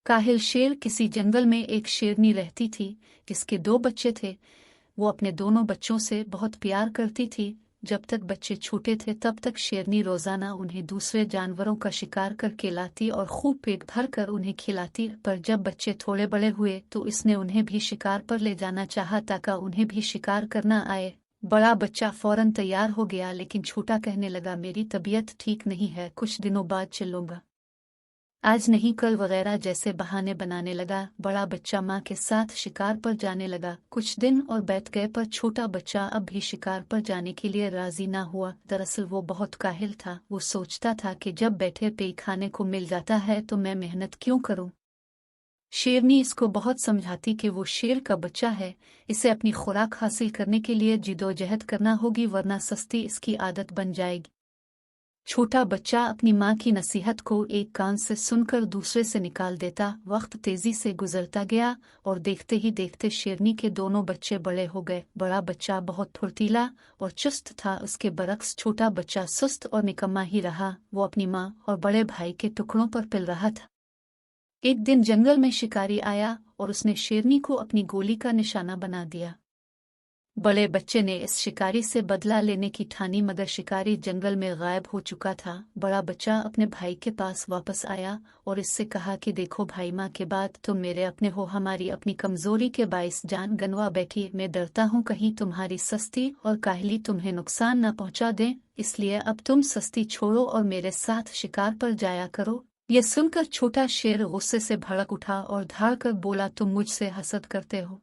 काहिल शेर किसी जंगल में एक शेरनी रहती थी जिसके 2 बच्चे थे। वो अपने दोनों बच्चों से बहुत प्यार करती थी। जब तक बच्चे छोटे थे तब तक शेरनी रोजाना उन्हें दूसरे जानवरों का शिकार करके लाती और खूब पेट भर कर उन्हें खिलाती। पर जब बच्चे थोड़े बड़े हुए तो इसने उन्हें भी शिकार पर ले जाना चाहा ताकि उन्हें भी शिकार करना आए। बड़ा बच्चा फौरन तैयार हो गया, लेकिन छोटा कहने लगा, मेरी तबीयत ठीक नहीं है, कुछ दिनों बाद चलूंगा, आज नहीं कल वगैरह जैसे बहाने बनाने लगा। बड़ा बच्चा माँ के साथ शिकार पर जाने लगा। कुछ दिन और बैठ गए पर छोटा बच्चा अब भी शिकार पर जाने के लिए राजी ना हुआ। दरअसल वो बहुत काहिल था। वो सोचता था कि जब बैठे पे खाने को मिल जाता है तो मैं मेहनत क्यों करूं। शेरनी इसको बहुत समझाती कि वो शेर का बच्चा है, इसे अपनी खुराक हासिल करने के लिए जिदोजहद करना होगी वरना सस्ती इसकी आदत बन जाएगी। छोटा बच्चा अपनी माँ की नसीहत को एक कान से सुनकर दूसरे से निकाल देता। वक्त तेजी से गुजरता गया और देखते ही देखते शेरनी के दोनों बच्चे बड़े हो गए। बड़ा बच्चा बहुत फुर्तीला और चुस्त था, उसके बरक्स छोटा बच्चा सुस्त और निकम्मा ही रहा। वो अपनी माँ और बड़े भाई के टुकड़ों पर पिल रहा था। एक दिन जंगल में शिकारी आया और उसने शेरनी को अपनी गोली का निशाना बना दिया। बड़े बच्चे ने इस शिकारी से बदला लेने की ठानी, मगर शिकारी जंगल में गायब हो चुका था। बड़ा बच्चा अपने भाई के पास वापस आया और इससे कहा कि देखो भाई, माँ के बाद तुम मेरे अपने हो, हमारी अपनी कमजोरी के बाइस जान गंवा बैठी। मैं डरता हूँ कहीं तुम्हारी सस्ती और काहली तुम्हें नुकसान न पहुँचा दें, इसलिए अब तुम सस्ती छोड़ो और मेरे साथ शिकार पर जाया करो। यह सुनकर छोटा शेर गुस्से से भड़क उठा और धाड़ कर बोला, तुम मुझसे हसद करते हो,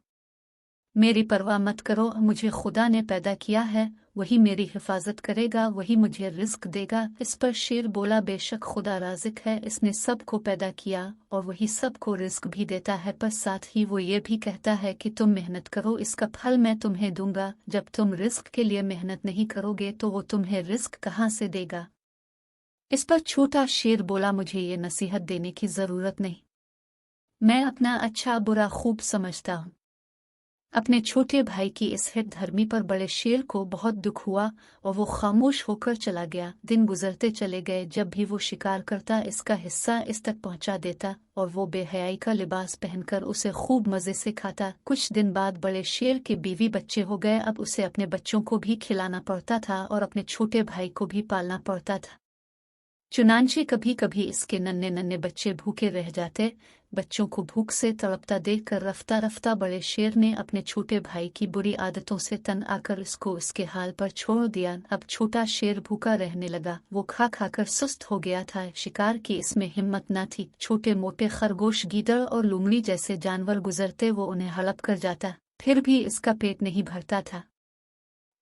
मेरी परवाह मत करो, मुझे खुदा ने पैदा किया है, वही मेरी हिफाजत करेगा, वही मुझे रिस्क देगा। इस पर शेर बोला, बेशक खुदा राज़िक है, इसने सबको पैदा किया और वही सबको रिस्क भी देता है, पर साथ ही वो ये भी कहता है कि तुम मेहनत करो, इसका फल मैं तुम्हें दूंगा। जब तुम रिस्क के लिए मेहनत नहीं करोगे तो वो तुम्हें रिस्क कहाँ से देगा। इस पर छोटा शेर बोला, मुझे ये नसीहत देने की जरूरत नहीं, मैं अपना अच्छा बुरा खूब समझता हूँ। अपने छोटे भाई की इस हित धर्मी पर बड़े शेर को बहुत दुख हुआ और वो खामोश होकर चला गया। दिन गुजरते चले गए। जब भी वो शिकार करता इसका हिस्सा इस तक पहुंचा देता और वो बेहयाई का लिबास पहनकर उसे खूब मजे से खाता। कुछ दिन बाद बड़े शेर के बीवी बच्चे हो गए। अब उसे अपने बच्चों को भी खिलाना पड़ता था और अपने छोटे भाई को भी पालना पड़ता था। चुनांचे कभी कभी इसके नन्हे नन्हे बच्चे भूखे रह जाते। बच्चों को भूख से तड़पता देखकर रफ्ता रफ्ता बड़े शेर ने अपने छोटे भाई की बुरी आदतों से तंग आकर इसको इसके हाल पर छोड़ दिया। अब छोटा शेर भूखा रहने लगा। वो खा खाकर सुस्त हो गया था। शिकार की इसमें हिम्मत न थी। छोटे मोटे खरगोश, गीदड़ और लोमड़ी जैसे जानवर गुजरते वो उन्हें हड़प कर जाता, फिर भी इसका पेट नहीं भरता था।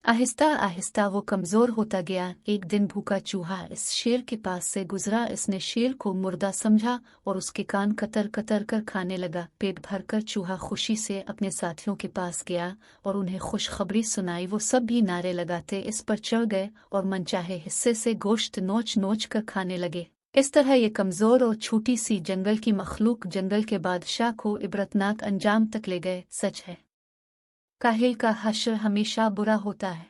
आहिस्ता आहिस्ता वो कमजोर होता गया। एक दिन भूखा चूहा इस शेर के पास से गुजरा। इसने शेर को मुर्दा समझा और उसके कान कतर कतर कर खाने लगा। पेट भरकर चूहा खुशी से अपने साथियों के पास गया और उन्हें खुशखबरी सुनाई। वो सब भी नारे लगाते इस पर चढ़ गए और मनचाहे हिस्से से गोश्त नोच नोच कर खाने लगे। इस तरह ये कमजोर और छोटी सी जंगल की मखलूक जंगल के बादशाह को इबरतनाक अंजाम तक ले गए। सच है, काहिल का हश्र हमेशा बुरा होता है।